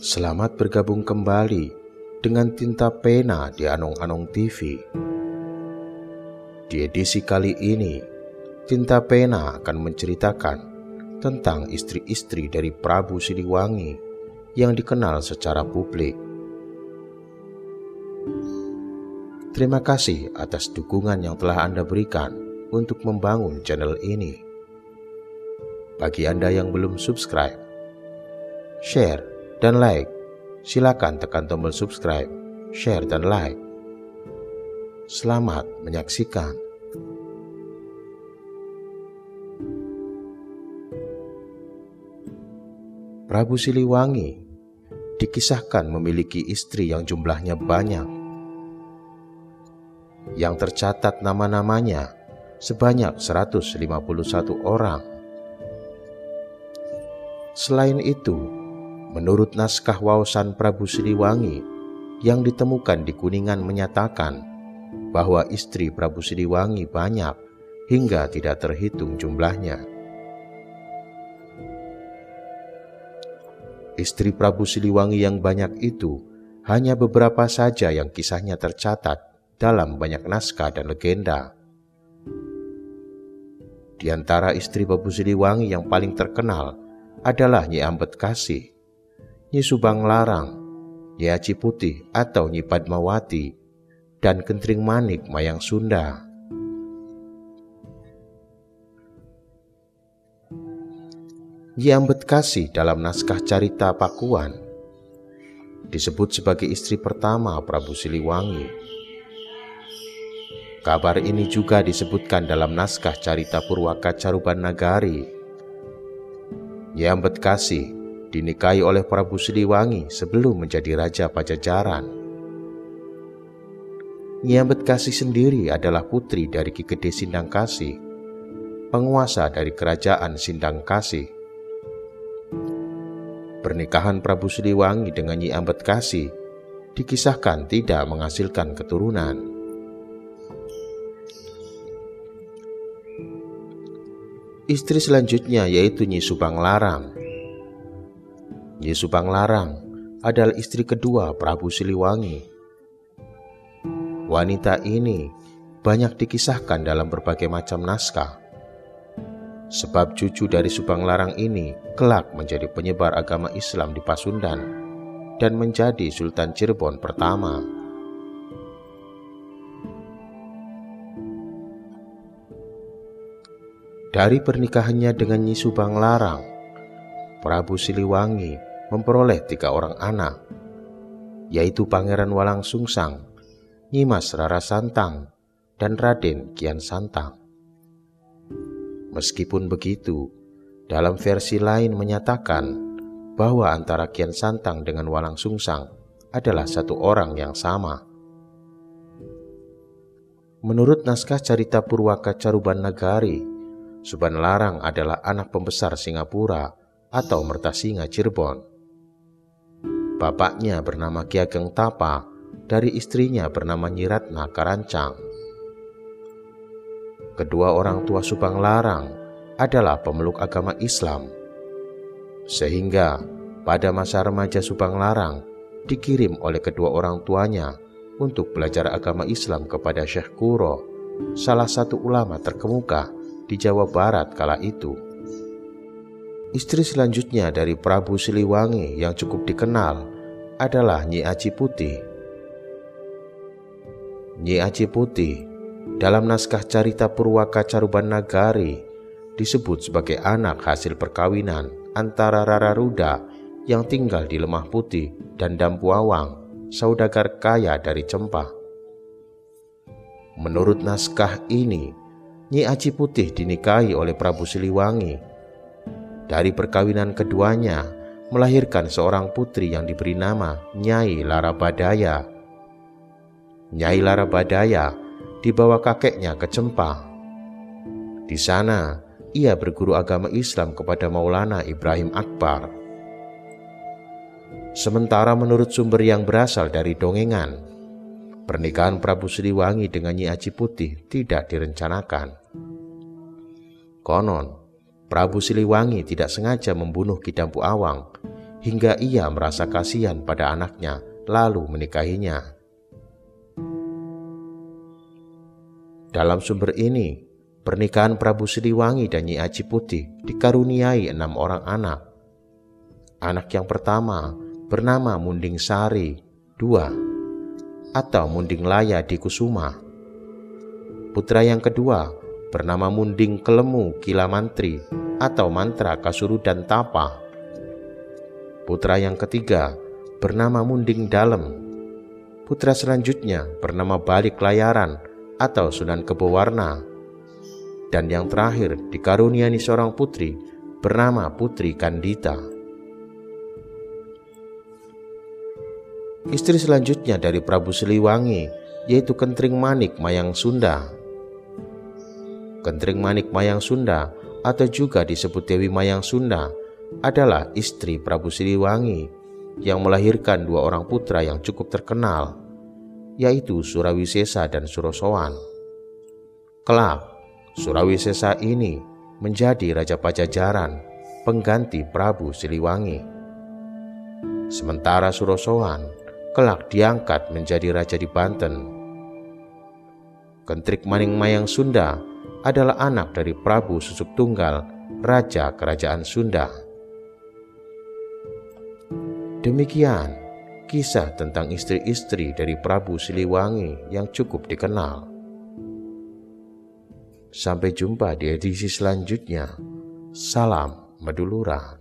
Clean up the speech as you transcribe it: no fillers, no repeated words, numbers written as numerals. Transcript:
Selamat bergabung kembali dengan Tinta Pena di Anong-Anong TV. Di edisi kali ini, Tinta Pena akan menceritakan tentang istri-istri dari Prabu Siliwangi yang dikenal secara publik. Terima kasih atas dukungan yang telah Anda berikan untuk membangun channel ini. Bagi Anda yang belum subscribe, share, dan like, silakan tekan tombol subscribe, share, dan like. Selamat menyaksikan. Prabu Siliwangi dikisahkan memiliki istri yang jumlahnya banyak. Yang tercatat nama-namanya sebanyak 151 orang. Selain itu, menurut naskah waosan Prabu Siliwangi yang ditemukan di Kuningan menyatakan bahwa istri Prabu Siliwangi banyak hingga tidak terhitung jumlahnya. Istri Prabu Siliwangi yang banyak itu hanya beberapa saja yang kisahnya tercatat dalam banyak naskah dan legenda. Di antara istri Prabu Siliwangi yang paling terkenal adalah Nyi Ambedkasi, Nyi Subanglarang, Nyi Aci Putih atau Nyi Padmawati, dan Kentring Manik Mayang Sunda. Nyi Ambedkasi dalam naskah Carita Pakuan disebut sebagai istri pertama Prabu Siliwangi. Kabar ini juga disebutkan dalam naskah Carita Purwaka Caruban Nagari. Nyi Ambedkasi dinikahi oleh Prabu Siliwangi sebelum menjadi Raja Pajajaran. Nyi Ambedkasi sendiri adalah putri dari Ki Gede Sindangkasi, penguasa dari Kerajaan Sindangkasi. Pernikahan Prabu Siliwangi dengan Nyi Ambedkasi dikisahkan tidak menghasilkan keturunan. Istri selanjutnya yaitu Nyi Subanglarang. Nyi Subanglarang adalah istri kedua Prabu Siliwangi. Wanita ini banyak dikisahkan dalam berbagai macam naskah. Sebab cucu dari Subanglarang ini kelak menjadi penyebar agama Islam di Pasundan dan menjadi Sultan Cirebon pertama. Dari pernikahannya dengan Nyi Subanglarang, Prabu Siliwangi memperoleh 3 orang anak, yaitu Pangeran Walang Sungsang, Nyimas Rara Santang, dan Raden Kian Santang. Meskipun begitu, dalam versi lain menyatakan bahwa antara Kian Santang dengan Walang Sungsang adalah satu orang yang sama. Menurut naskah Carita Purwaka Caruban Nagari, Subanglarang adalah anak pembesar Singapura atau Mertasinga Cirebon. Bapaknya bernama Ki Ageng Tapa, dari istrinya bernama Nyi Ratna Karancang. Kedua orang tua Subanglarang adalah pemeluk agama Islam, sehingga pada masa remaja Subanglarang dikirim oleh kedua orang tuanya untuk belajar agama Islam kepada Syekh Kuro, salah satu ulama terkemuka di Jawa Barat kala itu. Istri selanjutnya dari Prabu Siliwangi yang cukup dikenal adalah Nyi Aci Putih. Nyi Aci Putih dalam naskah Carita Purwaka Caruban Nagari disebut sebagai anak hasil perkawinan antara Rara Ruda yang tinggal di Lemah Putih dan Dampu Awang, saudagar kaya dari Cempah. Menurut naskah ini, Nyi Aci Putih dinikahi oleh Prabu Siliwangi. Dari perkawinan keduanya melahirkan seorang putri yang diberi nama Nyai Larabadaya. Nyai Larabadaya dibawa kakeknya ke Cempah. Di sana ia berguru agama Islam kepada Maulana Ibrahim Akbar. Sementara menurut sumber yang berasal dari dongengan, pernikahan Prabu Siliwangi dengan Nyi Aci Putih tidak direncanakan. Konon, Prabu Siliwangi tidak sengaja membunuh Ki Dampu Awang hingga ia merasa kasihan pada anaknya lalu menikahinya. Dalam sumber ini, pernikahan Prabu Siliwangi dan Nyi Aji Putih dikaruniai 6 orang anak. Anak yang pertama bernama Munding Sari II atau Munding Laya Dikusuma. Putra yang kedua bernama Munding Kelemu Kila Mantri atau Mantra Kasurudan Tapa. Putra yang ketiga bernama Munding Dalem. Putra selanjutnya bernama Balik Layaran atau Sunan Kebowarna. Dan yang terakhir dikaruniai seorang putri bernama Putri Kandita. Istri selanjutnya dari Prabu Siliwangi yaitu Kentring Manik Mayang Sunda. Kentring Manik Mayang Sunda atau juga disebut Dewi Mayang Sunda adalah istri Prabu Siliwangi yang melahirkan 2 orang putra yang cukup terkenal, yaitu Surawisesa dan Surosoan. Kelak, Surawisesa ini menjadi Raja Pajajaran, pengganti Prabu Siliwangi. Sementara Surosoan kelak diangkat menjadi raja di Banten. Kentrik Maning Mayang Sunda adalah anak dari Prabu Susuk Tunggal, Raja Kerajaan Sunda. Demikian kisah tentang istri-istri dari Prabu Siliwangi yang cukup dikenal. Sampai jumpa di edisi selanjutnya. Salam Maduluran.